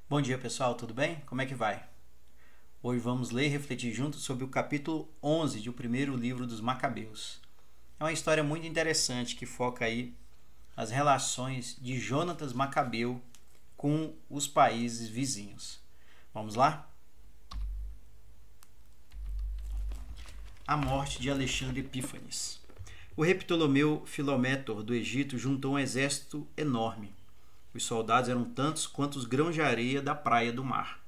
Bom dia pessoal, tudo bem? Como é que vai? Hoje vamos ler e refletir juntos sobre o capítulo 11 do primeiro livro dos Macabeus. É uma história muito interessante que foca aí as relações de Jonatas Macabeu com os países vizinhos. Vamos lá? A morte de Alexandre Epífanes. O rei Ptolomeu Filométor do Egito juntou um exército enorme. Os soldados eram tantos quanto os grãos de areia da praia do mar.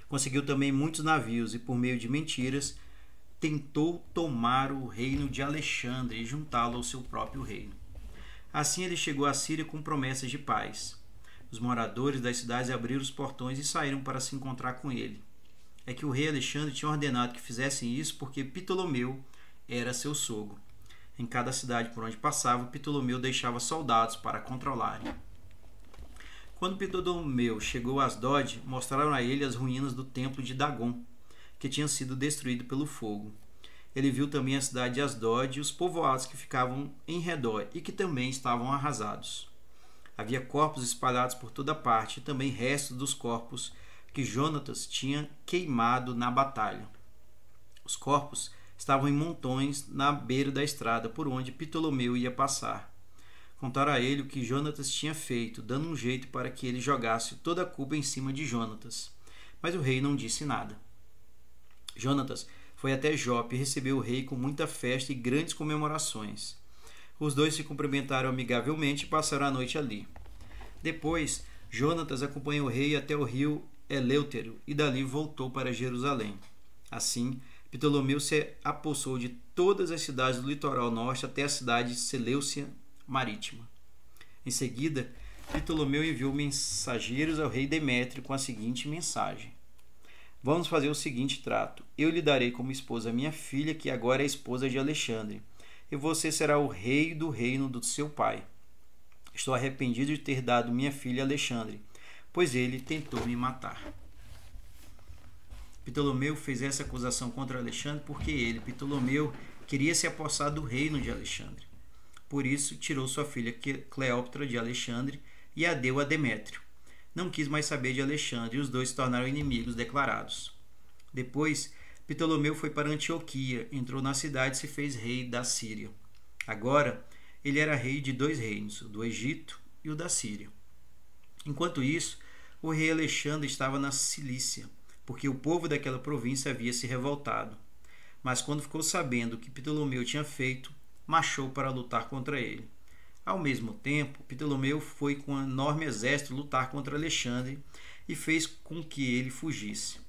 Conseguiu também muitos navios e, por meio de mentiras, tentou tomar o reino de Alexandre e juntá-lo ao seu próprio reino. Assim ele chegou à Síria com promessas de paz. Os moradores das cidades abriram os portões e saíram para se encontrar com ele. É que o rei Alexandre tinha ordenado que fizessem isso porque Ptolomeu era seu sogro. Em cada cidade por onde passava, Ptolomeu deixava soldados para controlarem. Quando Ptolomeu chegou a Asdod, mostraram a ele as ruínas do templo de Dagon, que tinha sido destruído pelo fogo. Ele viu também a cidade de Asdod e os povoados que ficavam em redor e que também estavam arrasados. Havia corpos espalhados por toda parte e também restos dos corpos que Jonatas tinha queimado na batalha. Os corpos estavam em montões na beira da estrada por onde Ptolomeu ia passar. Contaram a ele o que Jonatas tinha feito, dando um jeito para que ele jogasse toda a culpa em cima de Jonatas. Mas o rei não disse nada. Jonatas foi até Jope e recebeu o rei com muita festa e grandes comemorações. Os dois se cumprimentaram amigavelmente e passaram a noite ali. Depois, Jonatas acompanhou o rei até o rio Elêutero e dali voltou para Jerusalém. Assim, Ptolomeu se apossou de todas as cidades do litoral norte até a cidade de Seleucia Marítima. Em seguida, Ptolomeu enviou mensageiros ao rei Demétrio com a seguinte mensagem: Vamos fazer o seguinte trato. Eu lhe darei como esposa minha filha, que agora é esposa de Alexandre, e você será o rei do reino do seu pai. Estou arrependido de ter dado minha filha a Alexandre, pois ele tentou me matar. Ptolomeu fez essa acusação contra Alexandre porque ele, Ptolomeu, queria se apossar do reino de Alexandre. Por isso, tirou sua filha Cleópatra de Alexandre e a deu a Demétrio. Não quis mais saber de Alexandre e os dois se tornaram inimigos declarados. Depois, Ptolomeu foi para Antioquia, entrou na cidade e se fez rei da Síria. Agora, ele era rei de dois reinos, o do Egito e o da Síria. Enquanto isso, o rei Alexandre estava na Cilícia, porque o povo daquela província havia se revoltado. Mas quando ficou sabendo o que Ptolomeu tinha feito, marchou para lutar contra ele. Ao mesmo tempo, Ptolomeu foi com um enorme exército lutar contra Alexandre e fez com que ele fugisse.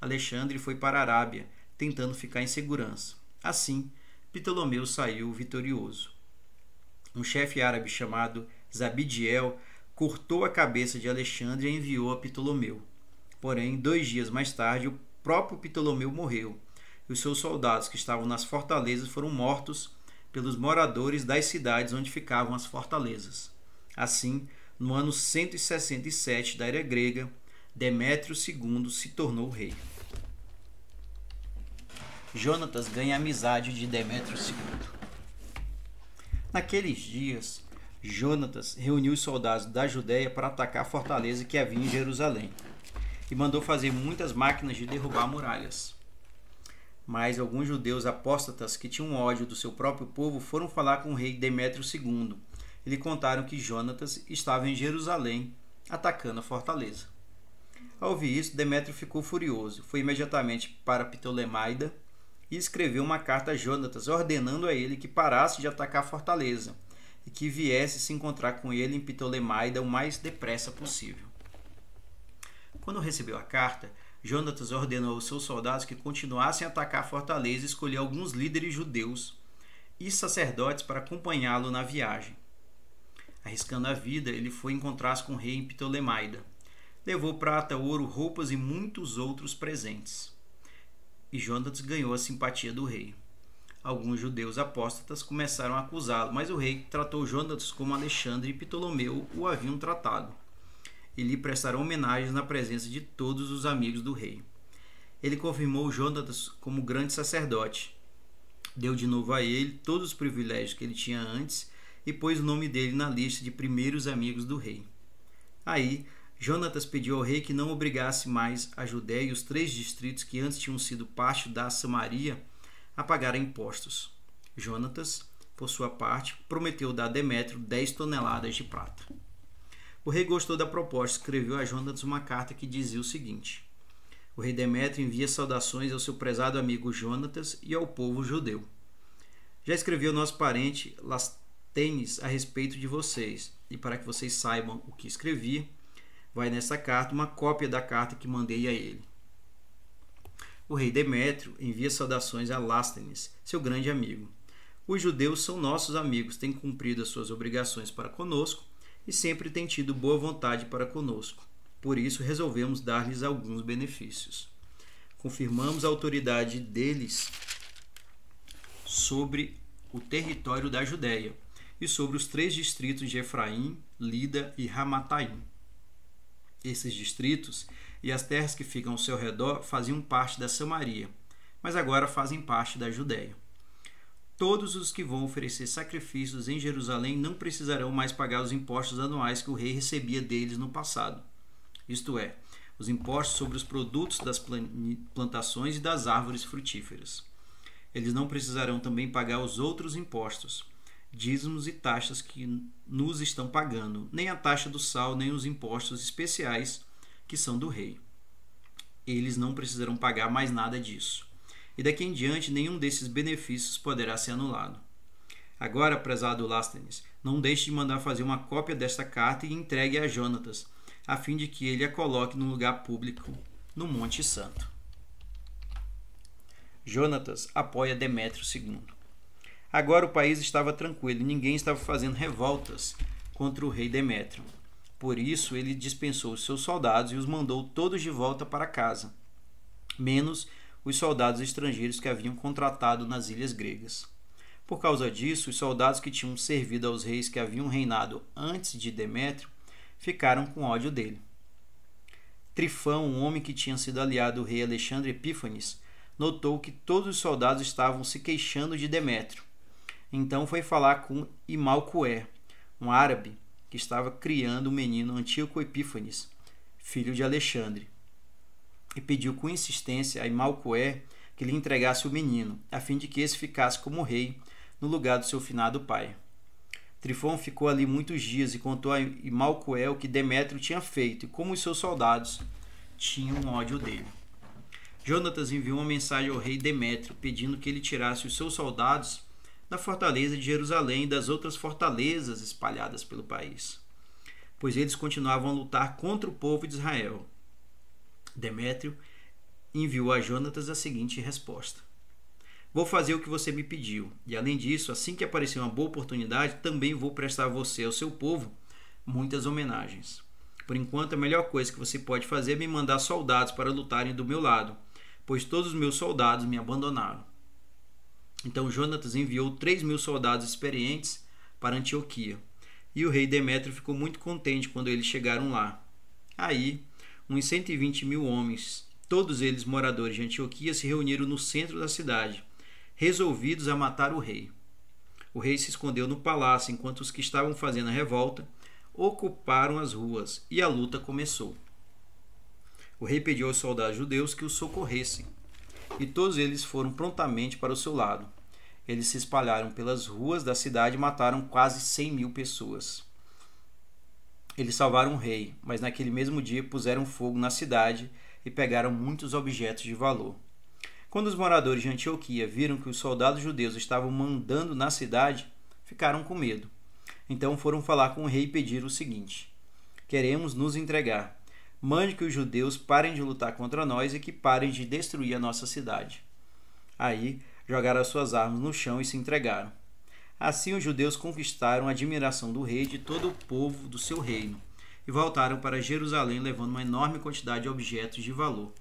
Alexandre foi para a Arábia, tentando ficar em segurança. Assim, Ptolomeu saiu vitorioso. Um chefe árabe chamado Zabidiel cortou a cabeça de Alexandre e enviou a Ptolomeu. Porém, 2 dias mais tarde, o próprio Ptolomeu morreu, e os seus soldados que estavam nas fortalezas foram mortos pelos moradores das cidades onde ficavam as fortalezas. Assim, no ano 167 da era grega, Demétrio II se tornou rei. Jonatas ganha a amizade de Demétrio II. Naqueles dias, Jonatas reuniu os soldados da Judéia para atacar a fortaleza que havia em Jerusalém e mandou fazer muitas máquinas de derrubar muralhas. Mas alguns judeus apóstatas que tinham ódio do seu próprio povo foram falar com o rei Demétrio II e lhe contaram que Jonatas estava em Jerusalém atacando a fortaleza. Ao ouvir isso, Demétrio ficou furioso, foi imediatamente para Ptolemaida e escreveu uma carta a Jonatas ordenando a ele que parasse de atacar a fortaleza e que viesse se encontrar com ele em Ptolemaida o mais depressa possível. Quando recebeu a carta, Jonatas ordenou aos seus soldados que continuassem a atacar a fortaleza e escolheu alguns líderes judeus e sacerdotes para acompanhá-lo na viagem. Arriscando a vida, ele foi encontrar-se com o rei em Ptolemaida. Levou prata, ouro, roupas e muitos outros presentes. E Jonatas ganhou a simpatia do rei. Alguns judeus apóstatas começaram a acusá-lo, mas o rei tratou Jonatas como Alexandre e Ptolomeu o haviam tratado. E lhe prestaram homenagens na presença de todos os amigos do rei. Ele confirmou Jonatas como grande sacerdote, deu de novo a ele todos os privilégios que ele tinha antes e pôs o nome dele na lista de primeiros amigos do rei. Aí, Jonatas pediu ao rei que não obrigasse mais a Judéia e os 3 distritos que antes tinham sido parte da Samaria a pagar impostos. Jonatas, por sua parte, prometeu dar a Demétrio 10 toneladas de prata. O rei gostou da proposta e escreveu a Jonatas uma carta que dizia o seguinte: o rei Demétrio envia saudações ao seu prezado amigo Jonatas e ao povo judeu. Já escrevi ao nosso parente Lastênis a respeito de vocês, e para que vocês saibam o que escrevi, vai nessa carta uma cópia da carta que mandei a ele. O rei Demétrio envia saudações a Lastênis, seu grande amigo. Os judeus são nossos amigos, têm cumprido as suas obrigações para conosco e sempre têm tido boa vontade para conosco. Por isso, resolvemos dar-lhes alguns benefícios. Confirmamos a autoridade deles sobre o território da Judéia e sobre os 3 distritos de Efraim, Lida e Ramataim. Esses distritos e as terras que ficam ao seu redor faziam parte da Samaria, mas agora fazem parte da Judéia. Todos os que vão oferecer sacrifícios em Jerusalém não precisarão mais pagar os impostos anuais que o rei recebia deles no passado, isto é, os impostos sobre os produtos das plantações e das árvores frutíferas. Eles não precisarão também pagar os outros impostos, dízimos e taxas que nos estão pagando, nem a taxa do sal, nem os impostos especiais que são do rei. Eles não precisarão pagar mais nada disso. E daqui em diante, nenhum desses benefícios poderá ser anulado. Agora, prezado Lastênis, não deixe de mandar fazer uma cópia desta carta e entregue a Jonatas, a fim de que ele a coloque num lugar público no Monte Santo. Jonatas apoia Demétrio II. Agora o país estava tranquilo e ninguém estava fazendo revoltas contra o rei Demétrio. Por isso ele dispensou os seus soldados e os mandou todos de volta para casa, menos os soldados estrangeiros que haviam contratado nas ilhas gregas. Por causa disso, os soldados que tinham servido aos reis que haviam reinado antes de Demétrio ficaram com ódio dele. Trifão, um homem que tinha sido aliado do rei Alexandre Epífanes, notou que todos os soldados estavam se queixando de Demétrio. Então foi falar com Imalcoé, um árabe que estava criando o menino Antíoco Epífanes, filho de Alexandre, e pediu com insistência a Imalcoé que lhe entregasse o menino, a fim de que esse ficasse como rei no lugar do seu finado pai. Trifão ficou ali muitos dias e contou a Imalcoé o que Demétrio tinha feito e como os seus soldados tinham ódio dele. Jonatas enviou uma mensagem ao rei Demétrio pedindo que ele tirasse os seus soldados da fortaleza de Jerusalém e das outras fortalezas espalhadas pelo país, pois eles continuavam a lutar contra o povo de Israel. Demétrio enviou a Jonatas a seguinte resposta: vou fazer o que você me pediu, e além disso, assim que aparecer uma boa oportunidade, também vou prestar a você e ao seu povo muitas homenagens. Por enquanto, a melhor coisa que você pode fazer é me mandar soldados para lutarem do meu lado, pois todos os meus soldados me abandonaram. Então Jonatas enviou 3.000 soldados experientes para Antioquia, e o rei Demétrio ficou muito contente quando eles chegaram lá. Aí, uns 120.000 homens, todos eles moradores de Antioquia, se reuniram no centro da cidade, resolvidos a matar o rei. O rei se escondeu no palácio, enquanto os que estavam fazendo a revolta ocuparam as ruas, e a luta começou. O rei pediu aos soldados judeus que o socorressem, e todos eles foram prontamente para o seu lado. Eles se espalharam pelas ruas da cidade e mataram quase 100.000 pessoas. Eles salvaram o rei, mas naquele mesmo dia puseram fogo na cidade e pegaram muitos objetos de valor. Quando os moradores de Antioquia viram que os soldados judeus estavam mandando na cidade, ficaram com medo. Então foram falar com o rei e pediram o seguinte: queremos nos entregar. Mande que os judeus parem de lutar contra nós e que parem de destruir a nossa cidade. Aí jogaram as suas armas no chão e se entregaram. Assim os judeus conquistaram a admiração do rei e de todo o povo do seu reino e voltaram para Jerusalém levando uma enorme quantidade de objetos de valor.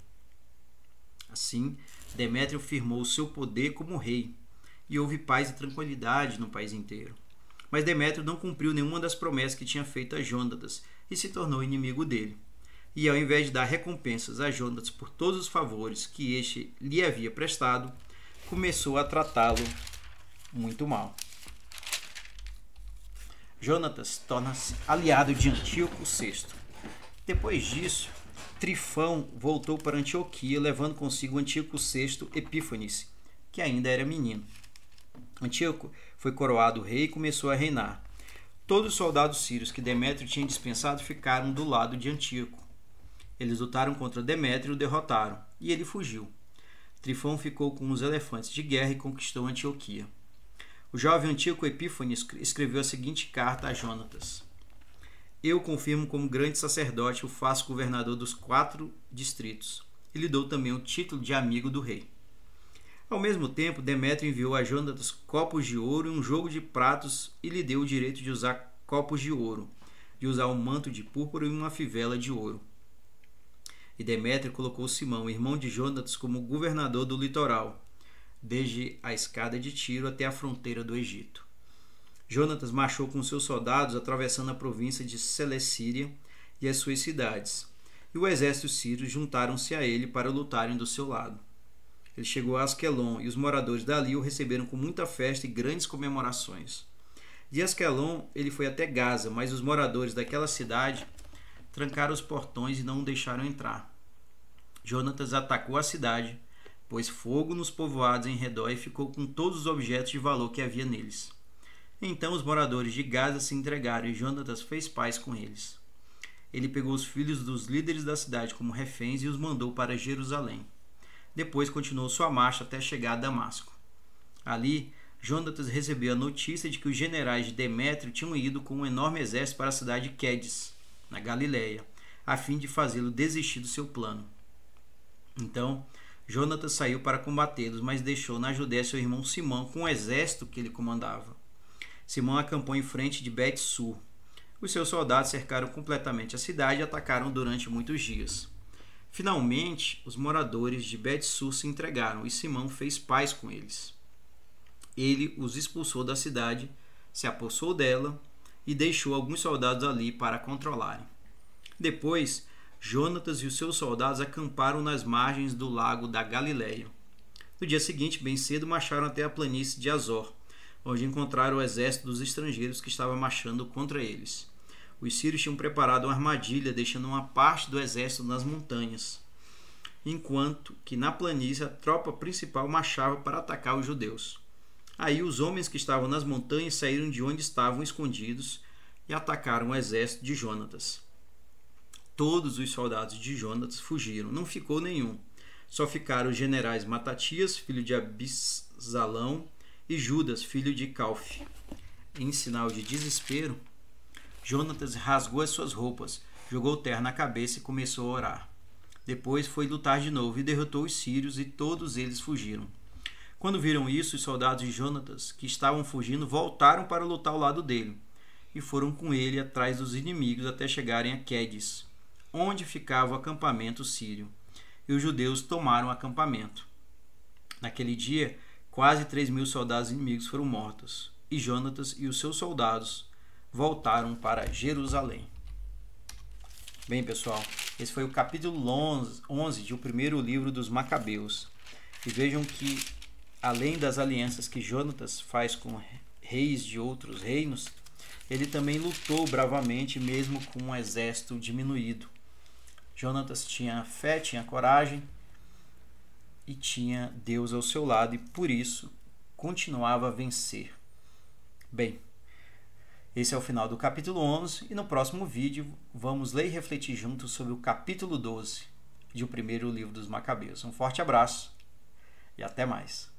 Assim, Demétrio firmou o seu poder como rei e houve paz e tranquilidade no país inteiro. Mas Demétrio não cumpriu nenhuma das promessas que tinha feito a Jonatas e se tornou inimigo dele. E ao invés de dar recompensas a Jonatas por todos os favores que este lhe havia prestado, começou a tratá-lo muito mal. Jonatas torna-se aliado de Antíoco VI Depois disso, Trifão voltou para Antioquia, levando consigo Antíoco VI Epífanes, que ainda era menino. Antíoco foi coroado rei e começou a reinar. Todos os soldados sírios que Demétrio tinha dispensado ficaram do lado de Antíoco. Eles lutaram contra Demétrio e o derrotaram, e ele fugiu. Trifão ficou com os elefantes de guerra e conquistou Antioquia. O jovem Antíoco Epífanes escreveu a seguinte carta a Jonatas: Eu confirmo como grande sacerdote, o faço governador dos 4 distritos, e lhe dou também o título de amigo do rei. Ao mesmo tempo, Demétrio enviou a Jonatas copos de ouro e um jogo de pratos e lhe deu o direito de usar copos de ouro, de usar um manto de púrpura e uma fivela de ouro. E Demétrio colocou Simão, irmão de Jonatas, como governador do litoral, desde a escada de Tiro até a fronteira do Egito. Jonatas marchou com seus soldados atravessando a província de Celecíria e as suas cidades, e o exército sírio juntaram-se a ele para lutarem do seu lado. Ele chegou a Asquelon, e os moradores dali o receberam com muita festa e grandes comemorações. De Asquelon ele foi até Gaza, mas os moradores daquela cidade trancaram os portões e não o deixaram entrar. Jonatas atacou a cidade, pôs fogo nos povoados em redor e ficou com todos os objetos de valor que havia neles. Então os moradores de Gaza se entregaram e Jonatas fez paz com eles. Ele pegou os filhos dos líderes da cidade como reféns e os mandou para Jerusalém. Depois continuou sua marcha até chegar a Damasco. Ali, Jonatas recebeu a notícia de que os generais de Demétrio tinham ido com um enorme exército para a cidade de Quedes, na Galiléia, a fim de fazê-lo desistir do seu plano. Então, Jonatas saiu para combatê-los, mas deixou na Judéia seu irmão Simão com o exército que ele comandava. Simão acampou em frente de Bet-Sur. Os seus soldados cercaram completamente a cidade e atacaram durante muitos dias. Finalmente, os moradores de Bet-Sur se entregaram e Simão fez paz com eles. Ele os expulsou da cidade, se apossou dela e deixou alguns soldados ali para a controlarem. Depois, Jonatas e os seus soldados acamparam nas margens do lago da Galiléia. No dia seguinte, bem cedo, marcharam até a planície de Azor, onde encontraram o exército dos estrangeiros que estava marchando contra eles. Os sírios tinham preparado uma armadilha, deixando uma parte do exército nas montanhas, enquanto que na planície a tropa principal marchava para atacar os judeus. Aí os homens que estavam nas montanhas saíram de onde estavam escondidos e atacaram o exército de Jonatas. Todos os soldados de Jonatas fugiram, não ficou nenhum. Só ficaram os generais Matatias, filho de Abisalão, e Judas, filho de Calfe. Em sinal de desespero, Jonatas rasgou as suas roupas, jogou terra na cabeça e começou a orar. Depois foi lutar de novo e derrotou os sírios e todos eles fugiram. Quando viram isso, os soldados de Jonatas, que estavam fugindo, voltaram para lutar ao lado dele e foram com ele atrás dos inimigos até chegarem a Quedes, onde ficava o acampamento sírio. E os judeus tomaram o acampamento. Naquele dia, quase 3.000 soldados inimigos foram mortos, e Jonatas e os seus soldados voltaram para Jerusalém. Bem, pessoal, esse foi o capítulo 11 de o primeiro livro dos Macabeus. E vejam que, além das alianças que Jonatas faz com reis de outros reinos, ele também lutou bravamente, mesmo com um exército diminuído. Jonatas tinha fé, tinha coragem e tinha Deus ao seu lado, e por isso continuava a vencer. Bem, esse é o final do capítulo 11 e no próximo vídeo vamos ler e refletir juntos sobre o capítulo 12 de o primeiro livro dos Macabeus. Um forte abraço e até mais.